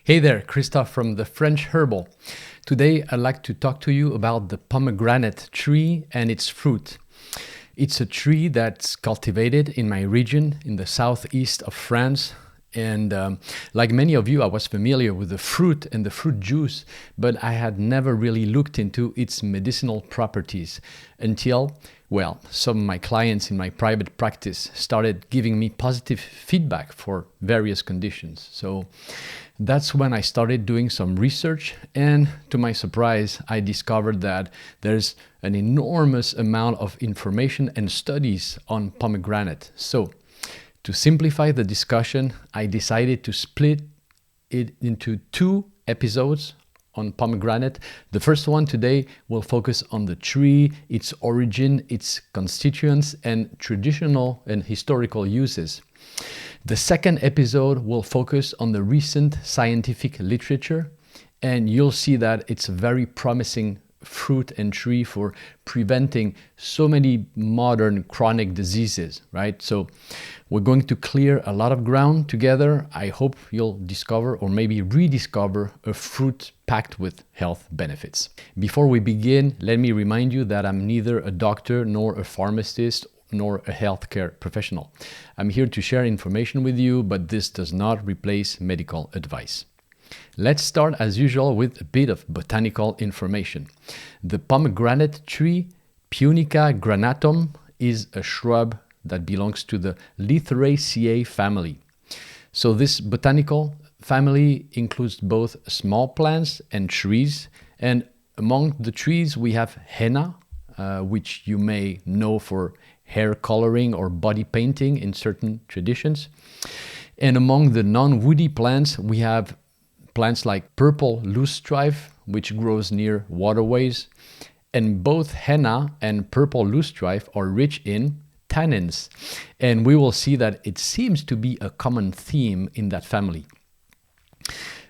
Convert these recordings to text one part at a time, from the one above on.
Hey there, Christophe from the French Herbal. Today I'd like to talk to you about the pomegranate tree and its fruit. It's a tree that's cultivated in my region in the southeast of France. And like many of you, I was familiar with the fruit and the fruit juice, but I had never really looked into its medicinal properties until, some of my clients in my private practice started giving me positive feedback for various conditions. So that's when I started doing some research, and to my surprise, I discovered that there's an enormous amount of information and studies on pomegranate. So to simplify the discussion, I decided to split it into two episodes on pomegranate. The first one today will focus on the tree, its origin, its constituents, and traditional and historical uses. The second episode will focus on the recent scientific literature, and you'll see that it's a very promising fruit and tree for preventing so many modern chronic diseases, right? So we're going to clear a lot of ground together. I hope you'll discover or maybe rediscover a fruit packed with health benefits. Before we begin, let me remind you that I'm neither a doctor nor a pharmacist nor a healthcare professional. I'm here to share information with you, but this does not replace medical advice. Let's start as usual with a bit of botanical information. The pomegranate tree, Punica granatum, is a shrub that belongs to the Lithraceae family. So this botanical family includes both small plants and trees, and among the trees we have henna, which you may know for hair coloring or body painting in certain traditions. And among the non-woody plants, we have plants like purple loosestrife, which grows near waterways. And both henna and purple loosestrife are rich in tannins. And we will see that it seems to be a common theme in that family.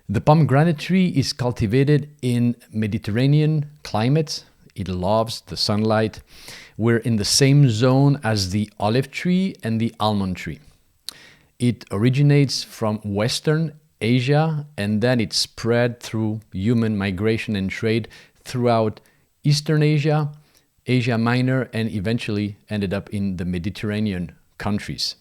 The pomegranate tree is cultivated in Mediterranean climates. It loves the sunlight. We're in the same zone as the olive tree and the almond tree. It originates from Western Asia, and then it spread through human migration and trade throughout Eastern Asia, Asia Minor, and eventually ended up in the Mediterranean countries.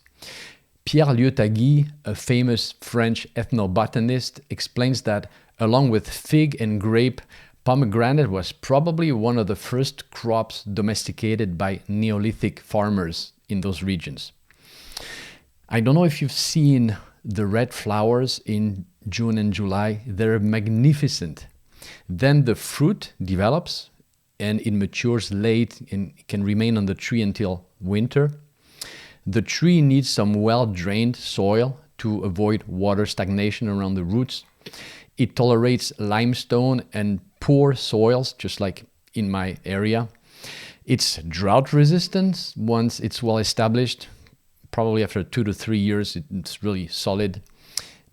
Pierre Liotagui, a famous French ethnobotanist, explains that along with fig and grape, pomegranate was probably one of the first crops domesticated by Neolithic farmers in those regions. I don't know if you've seen the red flowers in June and July. They're magnificent. Then the fruit develops and it matures late and can remain on the tree until winter. The tree needs some well-drained soil to avoid water stagnation around the roots. It tolerates limestone and poor soils, just like in my area. It's drought resistant once it's well established. Probably after 2 to 3 years, it's really solid.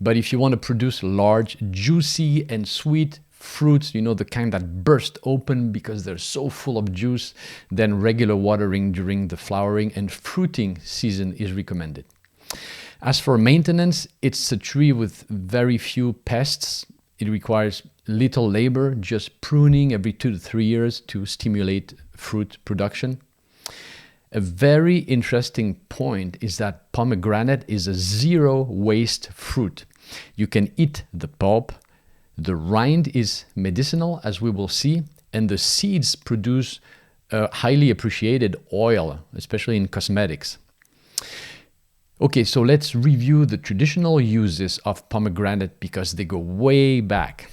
But if you want to produce large, juicy and sweet fruits, the kind that burst open because they're so full of juice, then regular watering during the flowering and fruiting season is recommended. As for maintenance, it's a tree with very few pests. It requires little labor, just pruning every 2 to 3 years to stimulate fruit production. A very interesting point is that pomegranate is a zero-waste fruit. You can eat the pulp. The rind is medicinal, as we will see, and the seeds produce a highly appreciated oil, especially in cosmetics. Okay, so let's review the traditional uses of pomegranate because they go way back.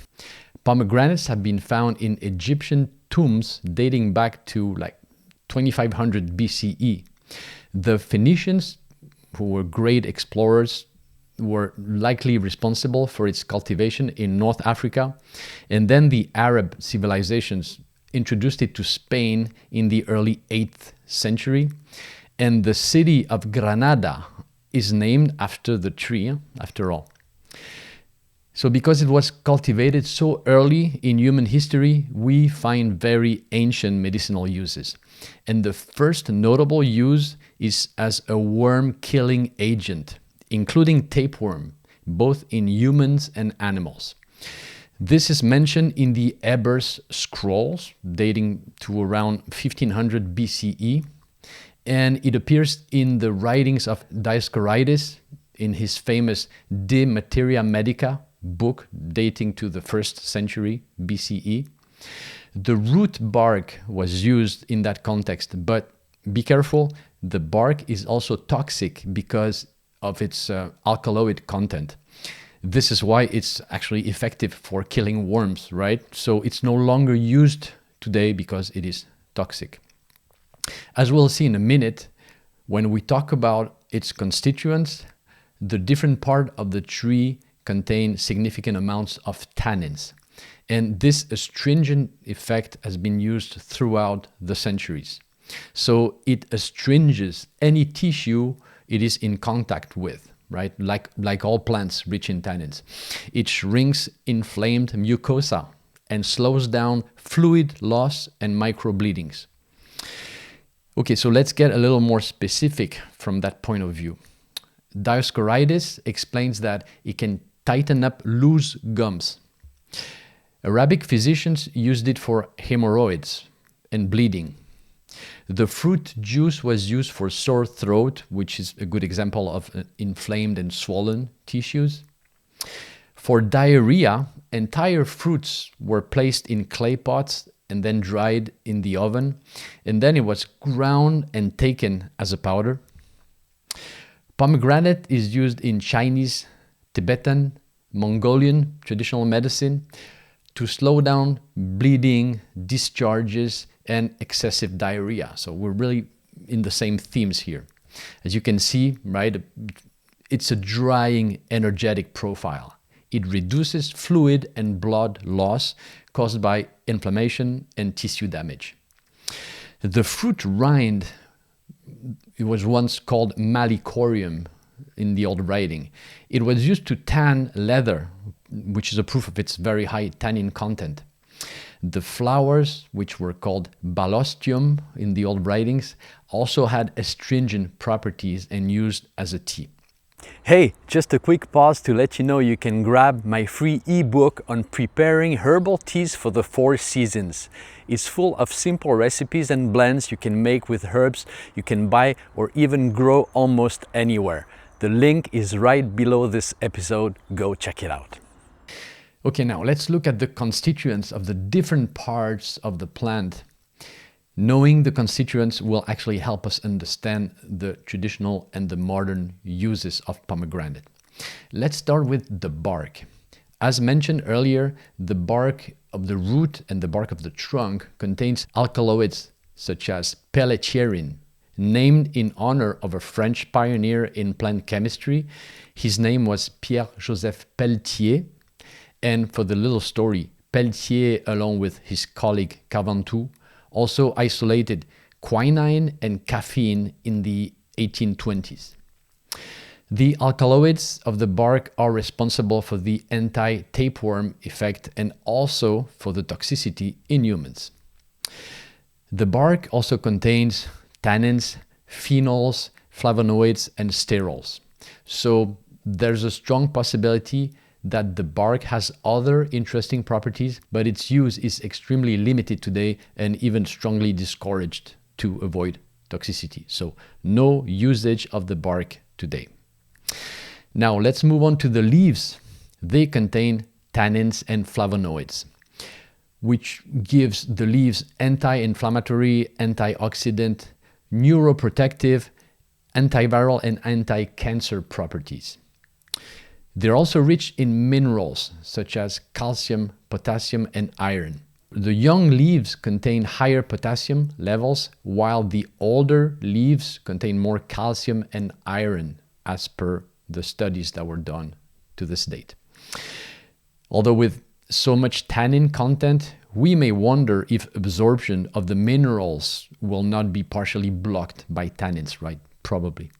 Pomegranates have been found in Egyptian tombs dating back to 2500 BCE. The Phoenicians, who were great explorers, were likely responsible for its cultivation in North Africa. And then the Arab civilizations introduced it to Spain in the early 8th century. And the city of Granada is named after the tree, after all. So because it was cultivated so early in human history, we find very ancient medicinal uses. And the first notable use is as a worm-killing agent, including tapeworm, both in humans and animals. This is mentioned in the Heber's scrolls dating to around 1500 BCE, and it appears in the writings of Dioscorides in his famous De Materia Medica book dating to the 1st century BCE. The root bark was used in that context, but be careful, the bark is also toxic because of its alkaloid content. This is why it's actually effective for killing worms, right? So it's no longer used today because it is toxic. As we'll see in a minute, when we talk about its constituents, the different part of the tree contain significant amounts of tannins. And this astringent effect has been used throughout the centuries. So it astringes any tissue it is in contact with, right? Like all plants rich in tannins. It shrinks inflamed mucosa and slows down fluid loss and microbleedings. Okay, so let's get a little more specific from that point of view. Dioscorides explains that it can tighten up loose gums. Arabic physicians used it for hemorrhoids and bleeding. The fruit juice was used for sore throat, which is a good example of inflamed and swollen tissues. For diarrhea, entire fruits were placed in clay pots and then dried in the oven, and then it was ground and taken as a powder. Pomegranate is used in Chinese, Tibetan, Mongolian traditional medicine to slow down bleeding, discharges, and excessive diarrhea. So we're really in the same themes here. As you can see, right, it's a drying, energetic profile. It reduces fluid and blood loss caused by inflammation and tissue damage. The fruit rind, it was once called malicorium in the old writing. It was used to tan leather, which is a proof of its very high tannin content. The flowers, which were called balostium in the old writings, also had astringent properties and used as a tea. Hey, just a quick pause to let you know you can grab my free ebook on preparing herbal teas for the 4 seasons. It's full of simple recipes and blends you can make with herbs you can buy or even grow almost anywhere. The link is right below this episode. Go check it out. Okay, now let's look at the constituents of the different parts of the plant. Knowing the constituents will actually help us understand the traditional and the modern uses of pomegranate. Let's start with the bark. As mentioned earlier, the bark of the root and the bark of the trunk contains alkaloids such as pelletiarin, named in honor of a French pioneer in plant chemistry. His name was Pierre-Joseph Pelletier. And for the little story, Pelletier, along with his colleague Caventou, also isolated quinine and caffeine in the 1820s. The alkaloids of the bark are responsible for the anti-tapeworm effect and also for the toxicity in humans. The bark also contains tannins, phenols, flavonoids, and sterols. So there's a strong possibility that the bark has other interesting properties, but its use is extremely limited today and even strongly discouraged to avoid toxicity. So no usage of the bark today. Now let's move on to the leaves. They contain tannins and flavonoids, which gives the leaves anti-inflammatory, antioxidant, neuroprotective, antiviral, and anti-cancer properties. They're also rich in minerals such as calcium, potassium, and iron. The young leaves contain higher potassium levels, while the older leaves contain more calcium and iron, as per the studies that were done to this date. Although with so much tannin content, we may wonder if absorption of the minerals will not be partially blocked by tannins, right? Probably.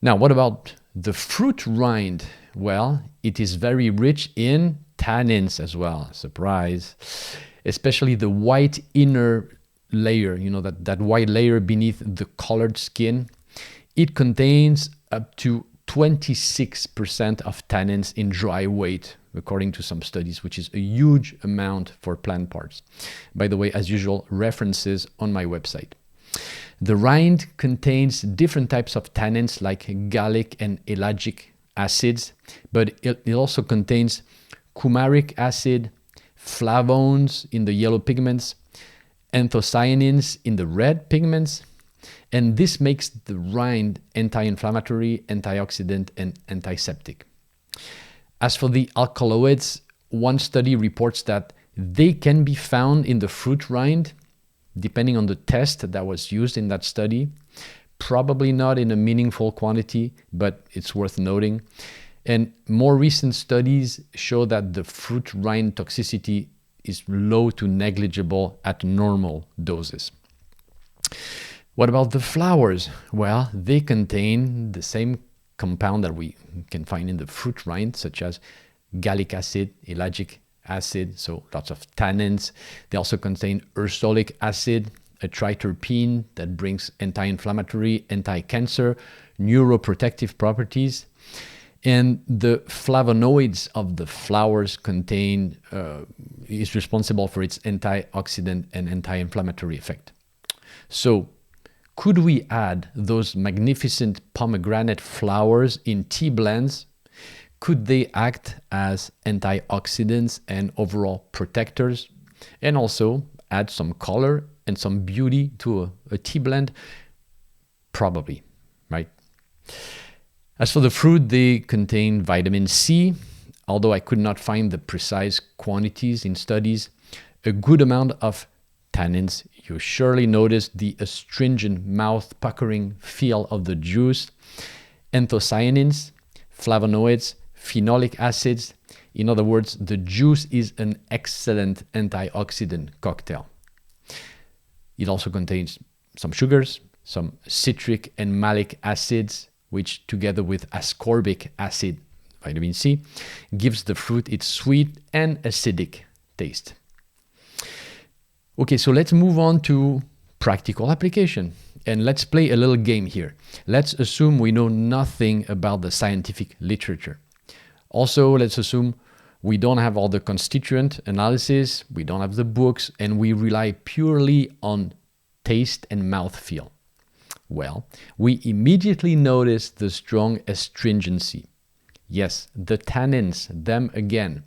Now, what about the fruit rind? Well, it is very rich in tannins as well. Surprise. Especially the white inner layer, that white layer beneath the colored skin. It contains up to 26% of tannins in dry weight, according to some studies, which is a huge amount for plant parts. By the way, as usual, references on my website. The rind contains different types of tannins like gallic and ellagic acids, but it also contains coumaric acid, flavones in the yellow pigments, anthocyanins in the red pigments, and this makes the rind anti-inflammatory, antioxidant, and antiseptic. As for the alkaloids, one study reports that they can be found in the fruit rind, depending on the test that was used in that study. Probably not in a meaningful quantity, but it's worth noting. And more recent studies show that the fruit rind toxicity is low to negligible at normal doses. What about the flowers? Well, they contain the same compound that we can find in the fruit rind, such as gallic acid, ellagic acid, so lots of tannins. They also contain ursolic acid, a triterpene that brings anti-inflammatory, anti-cancer, neuroprotective properties. And the flavonoids of the flowers is responsible for its antioxidant and anti-inflammatory effect. So, could we add those magnificent pomegranate flowers in tea blends? Could they act as antioxidants and overall protectors, and also add some color and some beauty to a tea blend? Probably, right? As for the fruit, they contain vitamin C, although I could not find the precise quantities in studies. A good amount of tannins. You surely notice the astringent, mouth-puckering feel of the juice. Anthocyanins, flavonoids, phenolic acids. In other words, the juice is an excellent antioxidant cocktail. It also contains some sugars, some citric and malic acids, which together with ascorbic acid, vitamin C, gives the fruit its sweet and acidic taste. Okay, so let's move on to practical application. And let's play a little game here. Let's assume we know nothing about the scientific literature. Also, let's assume we don't have all the constituent analysis, we don't have the books, and we rely purely on taste and mouthfeel. Well, we immediately notice the strong astringency. Yes, the tannins, them again.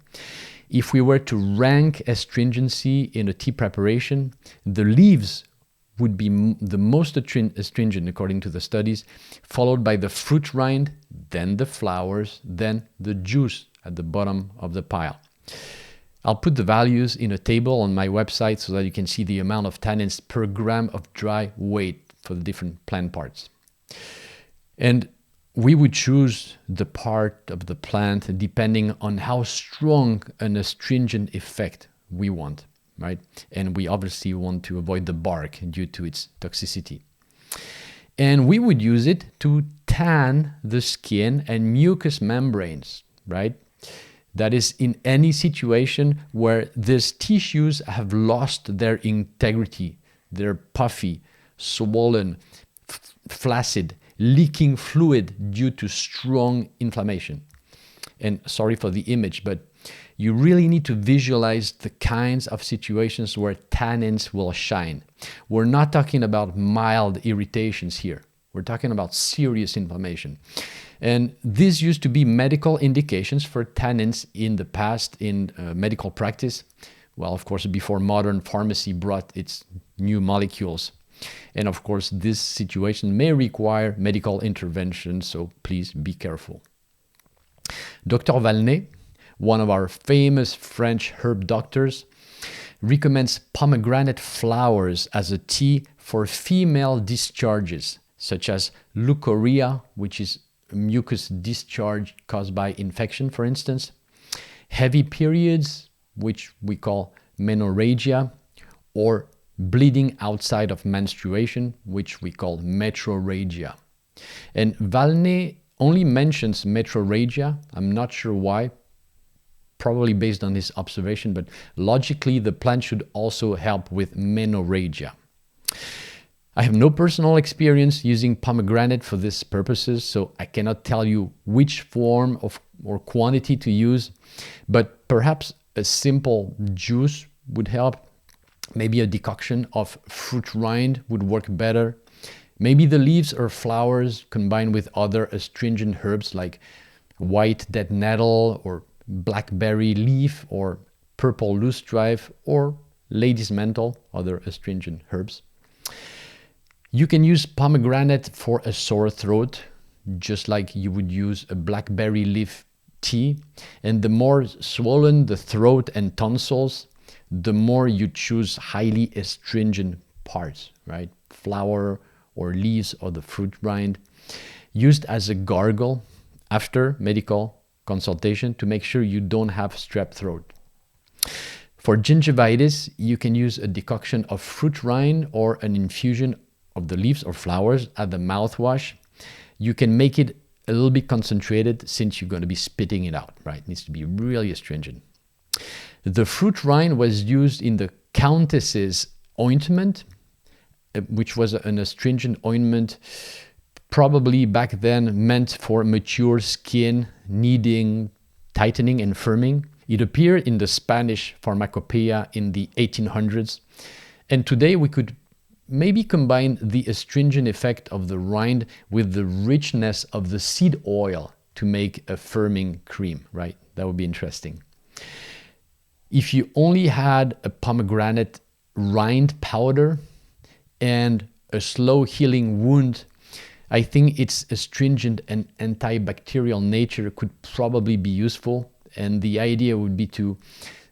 If we were to rank astringency in a tea preparation, the leaves would be the most astringent according to the studies, followed by the fruit rind, then the flowers, then the juice at the bottom of the pile. I'll put the values in a table on my website so that you can see the amount of tannins per gram of dry weight for the different plant parts. And we would choose the part of the plant depending on how strong an astringent effect we want, right? And we obviously want to avoid the bark due to its toxicity. And we would use it to tan the skin and mucous membranes, right? That is, in any situation where these tissues have lost their integrity, they're puffy, swollen, flaccid, leaking fluid due to strong inflammation. And sorry for the image, but you really need to visualize the kinds of situations where tannins will shine. We're not talking about mild irritations here. We're talking about serious inflammation. And these used to be medical indications for tannins in the past in medical practice. Well, of course, before modern pharmacy brought its new molecules. And of course, this situation may require medical intervention, so please be careful. Dr. Valnet, one of our famous French herb doctors, recommends pomegranate flowers as a tea for female discharges, such as leukorrhea, which is mucus discharge caused by infection, for instance, heavy periods, which we call menorrhagia, or bleeding outside of menstruation, which we call metrorrhagia. And Valnet only mentions metrorrhagia. I'm not sure why, probably based on his observation, but logically the plant should also help with menorrhagia. I have no personal experience using pomegranate for these purposes, so I cannot tell you which form of or quantity to use, but perhaps a simple juice would help. Maybe a decoction of fruit rind would work better. Maybe the leaves or flowers combined with other astringent herbs like white dead nettle or blackberry leaf or purple loosestrife or lady's mantle, other astringent herbs. You can use pomegranate for a sore throat, just like you would use a blackberry leaf tea. And the more swollen the throat and tonsils, the more you choose highly astringent parts, right? Flower or leaves or the fruit rind, used as a gargle after medical consultation to make sure you don't have strep throat. For gingivitis, you can use a decoction of fruit rind or an infusion of the leaves or flowers at the mouthwash. You can make it a little bit concentrated since you're going to be spitting it out, right? It needs to be really astringent. The fruit rind was used in the Countess's ointment, which was an astringent ointment, probably back then meant for mature skin needing tightening and firming. It appeared in the Spanish pharmacopoeia in the 1800s, and today we could maybe combine the astringent effect of the rind with the richness of the seed oil to make a firming cream, right? That would be interesting. If you only had a pomegranate rind powder and a slow healing wound, I think its astringent and antibacterial nature could probably be useful. And the idea would be to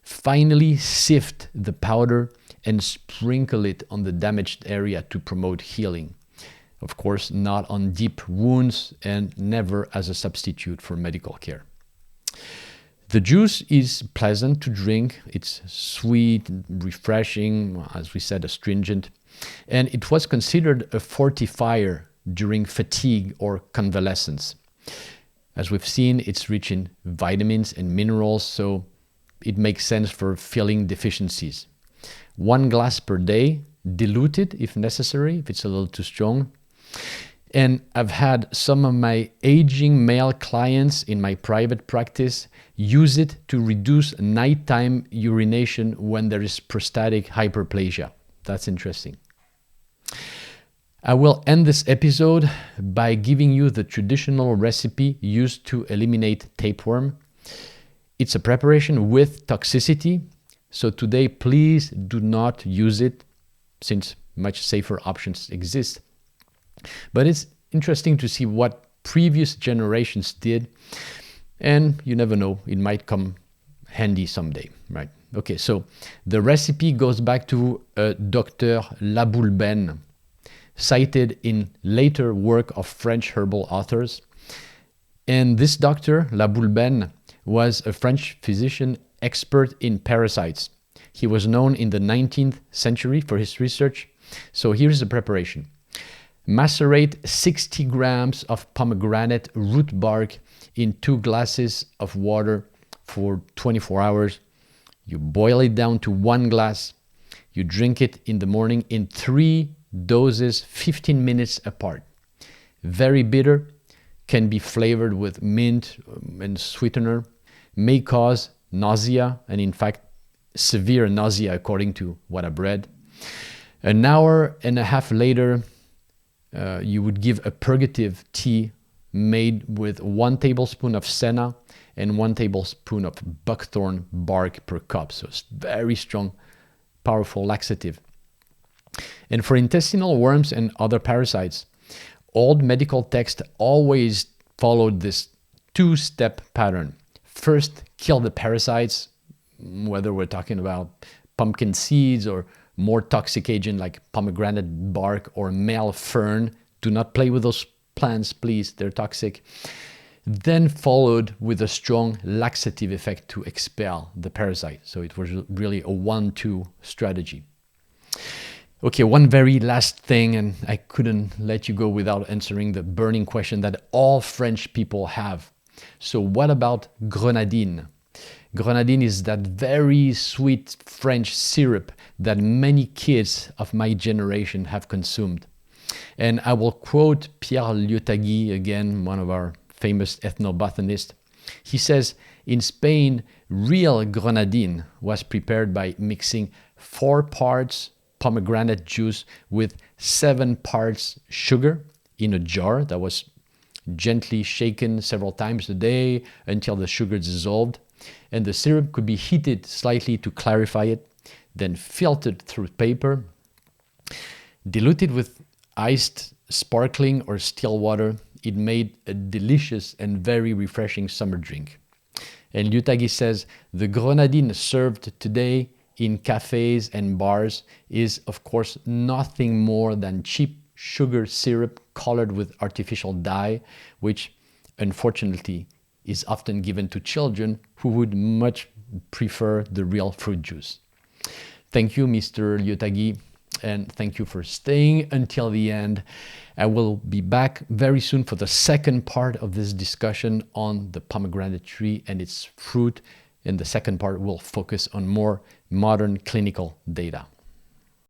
finally sift the powder and sprinkle it on the damaged area to promote healing. Of course, not on deep wounds and never as a substitute for medical care. The juice is pleasant to drink. It's sweet, refreshing, as we said, astringent. And it was considered a fortifier during fatigue or convalescence. As we've seen, it's rich in vitamins and minerals, so it makes sense for filling deficiencies. 1 glass per day, diluted if necessary, if it's a little too strong. And I've had some of my aging male clients in my private practice use it to reduce nighttime urination when there is prostatic hyperplasia. That's interesting. I will end this episode by giving you the traditional recipe used to eliminate tapeworm. It's a preparation with toxicity, so today please do not use it since much safer options exist. But it's interesting to see what previous generations did, and you never know, it might come handy someday, right? Okay, so the recipe goes back to Dr. Laboulben, cited in later work of French herbal authors. And this doctor, Laboulben, was a French physician expert in parasites. He was known in the 19th century for his research. So here's the preparation. Macerate 60 grams of pomegranate root bark in 2 glasses of water for 24 hours. You boil it down to 1 glass. You drink it in the morning in 3 doses, 15 minutes apart. Very bitter, can be flavored with mint and sweetener, may cause nausea, and in fact, severe nausea according to what I've read. An hour and a half later, you would give a purgative tea made with 1 tablespoon of senna and 1 tablespoon of buckthorn bark per cup. So it's very strong, powerful laxative. And for intestinal worms and other parasites, old medical texts always followed this 2-step pattern. First, kill the parasites, whether we're talking about pumpkin seeds or more toxic agent like pomegranate bark or male fern. Do not play with those plants, please. They're toxic. Then followed with a strong laxative effect to expel the parasite. So it was really a 1-2 strategy. Okay, one very last thing, and I couldn't let you go without answering the burning question that all French people have. So what about grenadine? Grenadine is that very sweet French syrup that many kids of my generation have consumed. And I will quote Pierre Liotagui again, one of our famous ethnobotanists. He says, in Spain, real grenadine was prepared by mixing 4 parts pomegranate juice with 7 parts sugar in a jar that was gently shaken several times a day until the sugar dissolved. And the syrup could be heated slightly to clarify it, then filtered through paper, diluted with iced sparkling or still water. It made a delicious and very refreshing summer drink. And Liotagui says, the grenadine served today in cafes and bars is, of course, nothing more than cheap sugar syrup colored with artificial dye, which unfortunately is often given to children who would much prefer the real fruit juice. Thank you, Mr. Liotagui, and thank you for staying until the end. I will be back very soon for the second part of this discussion on the pomegranate tree and its fruit. And the second part will focus on more modern clinical data.